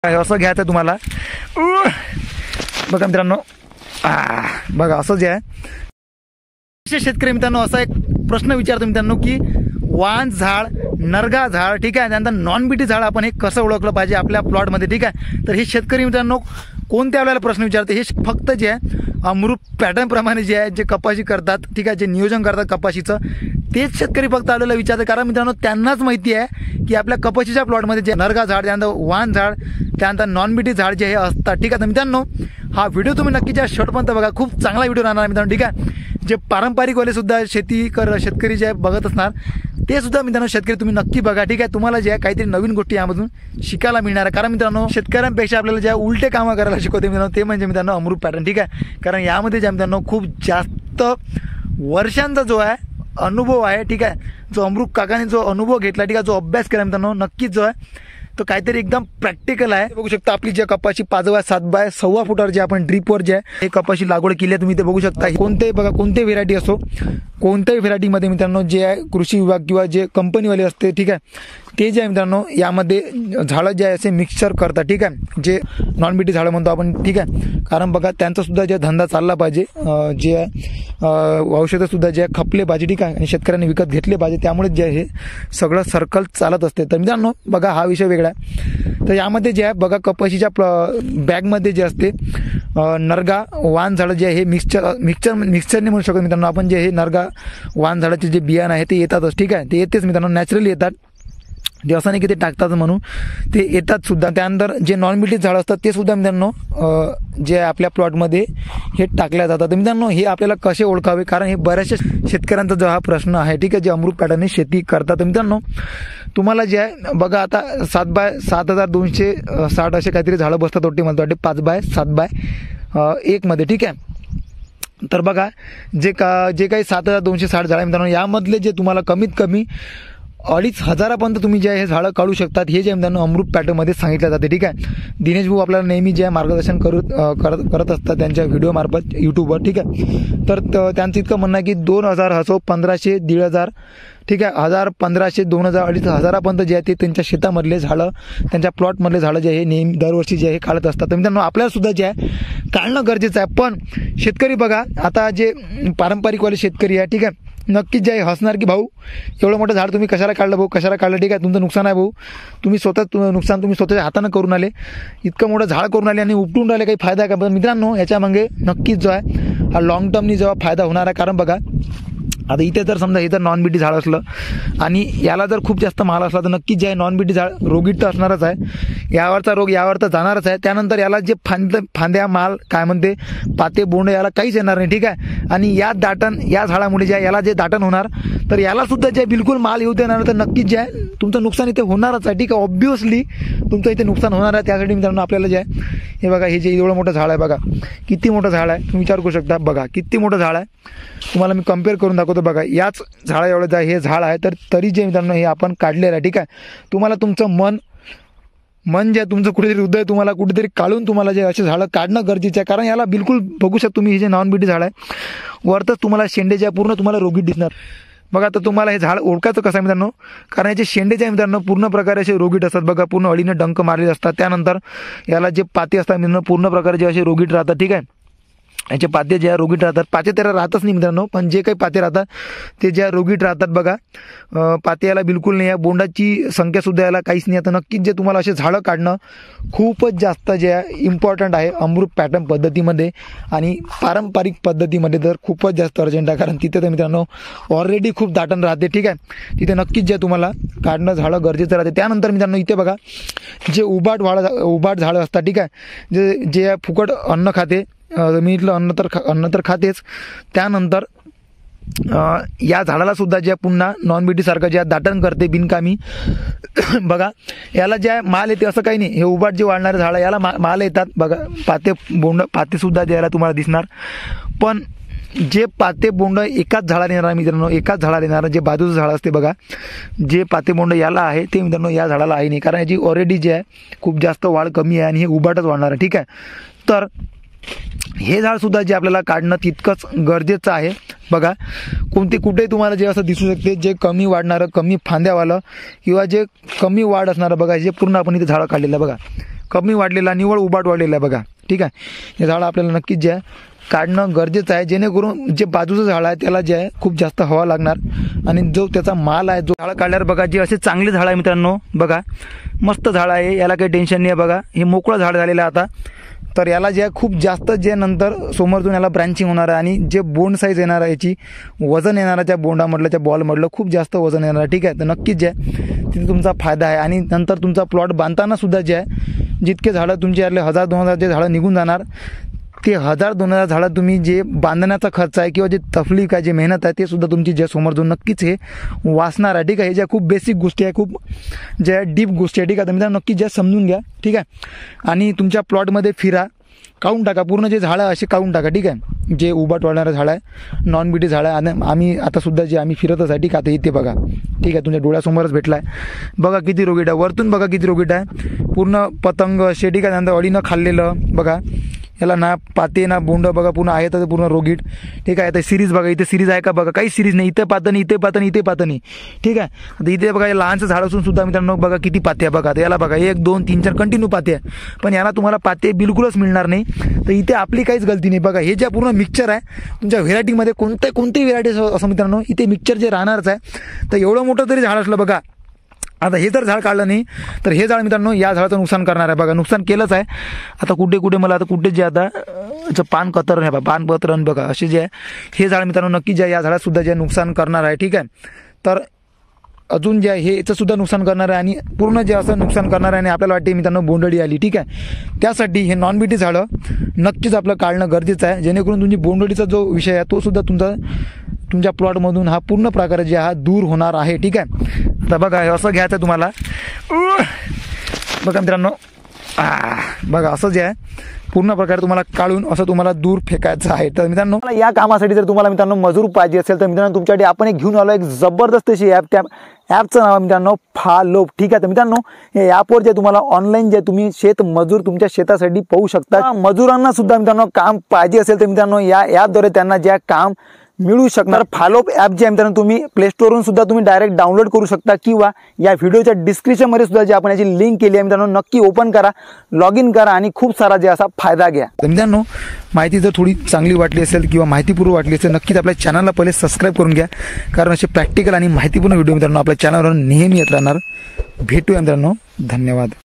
असं घ्यायचं तुम्हाला। बघा मित्रांनो, बघा असं जे आहे शेतकरी मित्रांनो, असा एक प्रश्न विचारतो मित्रांनो की वांज झाड, नरगा झाड, ठीक आहे, त्यानंतर नॉन बीटी झाड आपण हे कसं ओळखलं पाहिजे आपल्या प्लॉटमध्ये, ठीक आहे। तर हे शेतकरी मित्रांनो कोणत्या वेळेला प्रश्न विचारते, हे फक्त जे आहे अमृत पॅटर्न प्रमाणे जे आहे जे कपाशी करतात, ठीक आहे, जे नियोजन करतात कपाशीचं, तेच शेतकरी फक्त आलेलं विचारते। कारण मित्रांनो त्यांनाच माहिती आहे की आपल्या कपाशीच्या प्लॉटमध्ये जे नरगा झाड, त्यानंतर वांज झाड, त्यानंतर नॉन बीटी झाड जे हे असतात, ठीक आहे। तर मित्रांनो हा व्हिडिओ तुम्ही नक्कीच शेवटपर्यंत बघा, खूप चांगला व्हिडिओ राहणार मित्रांनो, ठीक आहे। जे पारंपरिकवाले सुद्धा शेतकरी जे बघत असणार ते सुद्धा मित्रांनो शेतकरी तुम्ही नक्की बघा, ठीक आहे। तुम्हाला जे काहीतरी नवीन गोष्टी यामधून शिकायला मिळणार आहे। कारण मित्रांनो शेतकऱ्यांपेक्षा आपल्याला ज्या उलटे कामं करायला शिकवते मित्रांनो ते म्हणजे मित्रांनो अमृत पॅटर्न, ठीक आहे। कारण यामध्ये ज्या मित्रांनो खूप जास्त वर्षांचा जो आहे अनुभव आहे, ठीक आहे, जो अमृत काकाने जो अनुभव घेतला, ठीक आहे, जो अभ्यास केला मित्रांनो, नक्कीच जो आहे तो काहीतरी एकदम प्रॅक्टिकल आहे। बघू शकता आपली जे कपाशी 5x7x6 फुटावर जे आपण ड्रीपवर जे आहे हे कपाशी लागवड केली आहे, तुम्ही ते बघू शकता। कोणतेही बघा कोणते व्हेरायटी असो, कोणत्याही व्हेरायटीमध्ये मित्रांनो जे आहे कृषी विभाग किंवा जे कंपनीवाले असते, ठीक आहे, ते जे आहे मित्रांनो यामध्ये झाडं जे आहे असे मिक्सचर करतात, ठीक आहे, जे नॉन बीटी झाडं म्हणतो आपण, ठीक आहे। कारण बघा त्यांचा सुद्धा जे धंदा चालला पाहिजे, जे औषधं सुद्धा जे खपले पाहिजे, ठीक आहे, आणि शेतकऱ्यांनी विकत घेतले पाहिजे, त्यामुळे जे हे सगळं सर्कल चालत असते। तर मित्रांनो बघा हा विषय वेगळा आहे। तर यामध्ये जे आहे बघा कपाशीच्या बॅगमध्ये जे असते नरगा वान झाडं जे आहे हे मिक्सचरने म्हणू शकतो मित्रांनो आपण, जे हे नरगा वान झाडाचे जे बियाणं आहे ते येतातच, ठीक आहे, ते येतेच मित्रांनो, नॅचरली येतात, ते असं नाही की ते टाकतात म्हणून, ते येतात सुद्धा। त्यानंतर जे नॉन बीटी झाडं असतात ते सुद्धा मित्रांनो जे आपल्या प्लॉटमध्ये हे टाकल्या जातात। तर मित्रांनो हे आपल्याला कसे ओळखावे, कारण हे बऱ्याचशा शेतकऱ्यांचा जो हा प्रश्न आहे, ठीक आहे, जे अमृत पॅटर्नने शेती करतात। तर मित्रांनो तुम्हाला जे आहे बघा आता 7x7260 असे काहीतरी झाडं बसतात वाटते, मला वाटते 5x7x1 मध्ये, ठीक आहे। तर बघा जे काही 7260 झाडं मित्रांनो यामधले जे तुम्हाला कमीत कमी 2500पर्यंत तुम्ही जे हे झाडं काढू शकतात, हे जे मित्रांनो अमृत पॅटर्नमध्ये सांगितलं जाते, ठीक आहे। दिनेश भाऊ आपल्याला नेहमी जे मार्गदर्शन करत असतात त्यांच्या व्हिडिओ मार्फत यूट्यूबवर, ठीक आहे। तर त्यांचं इतकं म्हणणं आहे की 2000 असो 1500 1500, ठीक आहे, 1000 1500 2000 2500पर्यंत जे आहे ते त्यांच्या शेतामधले झाडं, त्यांच्या प्लॉटमधले झाडं जे आहे नेहमी दरवर्षी जे आहे काढत असतात। तर मित्रांनो आपल्याला सुद्धा जे आहे काढणं गरजेचं आहे। पण शेतकरी बघा आता जे पारंपरिकवाले शेतकरी आहे, ठीक आहे, नक्कीच जे आहे हसणार की भाऊ एवढं मोठं झाड तुम्ही कशाला काढलं भाऊ, कशाला काढलं, ठीक आहे, तुमचं नुकसान आहे भाऊ, तुम्ही स्वतःच्या हातानं करून आले, इतकं मोठं झाड करून आले आणि उपटून राहिले, काही फायदा आहे का? पण मित्रांनो याच्यामागे नक्कीच जो आहे हा लॉंग टर्मनी जेव्हा फायदा होणार आहे। कारण बघा आता इथे जर समजा इथं नॉन बीटी झाड असलं आणि याला जर खूप जास्त माल असला तर नक्कीच जे आहे नॉन बीटी झाड रोगीट तर असणारच आहे, यावरचा रोग यावर तर जाणारच आहे। त्यानंतर याला जे फांद्या माल काय म्हणते पाते बोंड याला काहीच येणार नाही, ठीक आहे। आणि या झाडामुळे जे याला जे दाटन होणार तर याला सुद्धा जे बिलकुल माल येऊ देणार तर नक्कीच जे आहे तुमचं नुकसान इथे होणारच आहे, ठीक आहे, ऑब्व्हियसली तुमचं इथे नुकसान होणार आहे। त्यासाठी मित्रांनो आपल्याला जे आहे हे बघा, हे जे एवढं मोठं झाड आहे बघा, किती मोठं झाड आहे तुम्ही विचार करू शकता, बघा किती मोठं झाड आहे, तुम्हाला मी कम्पेअर करून दाखवतो बघा, याच झाडा एवढं हे झाड आहे, तर तरी जे मित्रांनो हे आपण काढलेलं आहे, ठीक आहे। तुम्हाला तुमचं मन जे तुमचं कुठेतरी हृदय तुम्हाला कुठेतरी काढून तुम्हाला जे असे झाडं काढणं गरजेचं आहे। कारण याला बिलकुल बघू शकता तुम्ही, हे जे नॉन बीटी झाड आहे वरतच तुम्हाला शेंडे जे पूर्ण तुम्हाला रोगीट दिसणार। बघा तर तुम्हाला हे झाड ओळखायचं कसं आहे मित्रांनो, कारण याचे शेंडे जे मित्रांनो पूर्ण प्रकारे असे रोगीट असतात, बघा पूर्ण अळीने डंक मारलेले असतात। त्यानंतर याला जे पाते असतात मित्रांनो पूर्ण प्रकारे जे असे रोगीट राहतात, ठीक आहे, याचे पाते जे रोगीट राहतात, पाते त्याला राहतच नाही मित्रांनो, पण जे काही पाते राहतात ते ज्या रोगीट राहतात बघा, पाते याला बिलकुल नाही आहे, बोंडाची संख्या सुद्धा याला काहीच नाही आहे। तर नक्कीच जे तुम्हाला असे झाडं काढणं खूपच जास्त जे आहे इम्पॉर्टंट आहे अमृत पॅटर्न पद्धतीमध्ये आणि पारंपरिक पद्धतीमध्ये तर खूपच जास्त अर्जंट आहे। कारण तिथे तर मित्रांनो ऑलरेडी खूप दाटण राहते, ठीक आहे, तिथे नक्कीच जे तुम्हाला काढणं झाडं गरजेचं राहते। त्यानंतर मित्रांनो इथे बघा जे उभाट झाडं असतात, ठीक आहे, जे फुकट अन्न खाते, जमिनीतलं अन्न तर खातेच, त्यानंतर या झाडाला सुद्धा ज्या पुन्हा नॉन बीटी सारखं ज्या दाटण करते बिनकामी बघा, याला ज्या माल येते असं काही नाही, हे उभाट जे वाढणारे झाडं याला माल येतात बघा, पाते सुद्धा द्यायला तुम्हाला दिसणार। पण जे पाते बोंड एकाच झाडाला येणार मित्रांनो, एकाच झाडाला येणार, जे बाजूचं झाड असते बघा, जे पाते बोंड याला आहे ते मित्रांनो या झाडाला आहे नाही, कारण याची ऑलरेडी जे आहे खूप जास्त वाढ कमी आहे आणि हे उभाटच वाढणार आहे, ठीक आहे। तर हे झाड सुद्धा जे आपल्याला काढणं तितकंच गरजेचं आहे। बघा कुठे तुम्हाला जे असं दिसू शकते जे कमी वाढणारं, कमी फांद्यावालं किंवा जे कमी वाढ असणारं बघा, जे पूर्ण आपण इथे झाडं काढलेलं आहे बघा, कमी वाढलेला निवळ उबाट वाढलेला आहे बघा. ठीक आहे, हे झाडं आपल्याला नक्कीच जे आहे काढणं गरजेचं आहे, जेणेकरून जे बाजूचं झाड आहे त्याला जे आहे खूप जास्त हवा लागणार आणि जो त्याचा माल आहे जो झाडं काढल्यावर बघा जे असे चांगले झाड आहे मित्रांनो, बघा मस्त झाड आहे, याला काही टेन्शन नाही आहे बघा. हे मोकळं झाड झालेलं आहे आता, तर याला जे आहे खूप जास्त जे नंतर समोरतून याला ब्रँचिंग होणार आहे आणि जे बोंड साईज येणार आहे, याची वजन येणार आहे त्या बोंडामधलं, त्या बॉलमधलं खूप जास्त वजन येणार आहे. ठीक आहे, तर नक्कीच जे आहे तिथे तुमचा फायदा आहे. आणि नंतर तुमचा प्लॉट बांधताना सुद्धा जे आहे जितके झाडं तुमचे यातले 1000-2000 जे झाडं निघून जाणार, ते 1000-2000 झाडं तुम्ही जे बांधण्याचा खर्च आहे किंवा जे तफलीक आहे, जे मेहनत आहे, ते सुद्धा तुमची जे समोर जाऊन नक्कीच हे वाचणार आहे. ठीक आहे, हे ज्या खूप बेसिक गोष्टी आहे, खूप ज्या डीप गोष्टी आहे. ठीक आहे, तर मित्रांनो नक्कीच ज्या समजून घ्या. ठीक आहे, आणि तुमच्या प्लॉटमध्ये फिरा, काढून टाका पूर्ण जे झाडं असे काढून टाका. ठीक आहे, जे उबाट वाढणारं झाड आहे, नॉन बीटी झाड आहे. आणि आम्ही आता सुद्धा जे आम्ही फिरतच आहे. ठीक आहे, आता इथे बघा, ठीक आहे, तुमच्या डोळ्यासमोरच भेटला आहे बघा किती रोगीट आहे, वरतून बघा किती रोगीट आहे, पूर्ण पतंग असे. ठीक आहे, नंतर अळीनं खाल्लेलं बघा, याला ना पाते ना बोंड बघा, पूर्ण आहे तर पूर्ण रोगीट. ठीक आहे, आता सिरीज बघा, इथे सिरीज आहे का बघा, काही सिरीज नाही, इथे पातं नाही, इथे पातं नाही, इथे पातं नाही. ठीक आहे, आता इथे बघा लहानचं झाड असून सुद्धा मित्रांनो बघा किती पाते आहे बघा. याला बघा 1 2 3 4 कंटिन्यू पाते आहे, पण याला तुम्हाला पाते बिलकुलच मिळणार नाही. तर इथे आपली काहीच गलती नाही बघा. हे जे पूर्ण मिक्सचर आहे तुमच्या व्हेरायटीमध्ये कोणतेही व्हेरायटी असं मित्रांनो, इथे मिक्सचर जे राहणारच आहे. तर एवढं मोठं तरी झाड असलं बघा, आता हे जर झाड काढलं नाही तर हे झाड मित्रांनो या झाडाचं नुकसान करणार आहे बघा, नुकसान केलंच आहे. आता कुठे मला आता कुठे जे आता पान कतरण आहे बघा, पान कतरण बघा असे जे आहे हे झाड मित्रांनो नक्की जे या झाडात सुद्धा जे नुकसान करणार आहे. ठीक आहे, तर अजून जे आहे हे याचं सुद्धा नुकसान करणार आहे आणि पूर्ण जे असं नुकसान करणार आहे. आणि आपल्याला वाटते मित्रांनो बोंडअळी आली. ठीक आहे, त्यासाठी हे नॉन बीटी झाडं नक्कीच आपलं काढणं गरजेचं आहे, जेणेकरून तुमची बोंडअळीचा जो विषय आहे तो सुद्धा तुमच्या प्लॉटमधून हा पूर्ण प्रकारे जे हा दूर होणार आहे. ठीक आहे, आता बघा हे असं घ्यायचं आहे तुम्हाला बघा मित्रांनो, बघा असं जे आहे पूर्ण प्रकारे तुम्हाला काढून असं तुम्हाला दूर फेकायचं आहे. तर मित्रांनो या कामासाठी जर तुम्हाला मित्रांनो मजूर पाहिजे असेल तर मित्रांनो तुमच्यासाठी आपण एक घेऊन आलो एक जबरदस्त अशी ॲप. त्या ॲपचं नाव मित्रांनो फालोप. ठीक आहे, तर मित्रांनो हे ॲपवर जे तुम्हाला ऑनलाईन जे तुम्ही शेत मजूर तुमच्या शेतासाठी पाहू शकता. मजुरांना सुद्धा मित्रांनो काम पाहिजे असेल तर मित्रांनो या ॲपद्वारे त्यांना जे काम मिळू शकणार. फालोप ॲप जे आहे मित्रांनो तुम्ही प्ले स्टोरवरून सुद्धा तुम्ही डायरेक्ट डाउनलोड करू शकता किंवा या व्हिडिओच्या डिस्क्रिप्शनमध्ये सुद्धा जे आपण याची लिंक केली आहे मित्रांनो नक्की ओपन करा, लॉग इन करा आणि खूप सारा जे असा फायदा घ्या. मित्रांनो माहिती जर थोडी चांगली वाटली असेल किंवा माहितीपूर्व वाटली असेल नक्कीच आपल्या चॅनलला पहिले सबस्क्राईब करून घ्या, कारण असे प्रॅक्टिकल आणि माहितीपूर्ण व्हिडिओ मित्रांनो आपल्या चॅनलवर नेहमी येत राहणार. भेटूया मित्रांनो, धन्यवाद.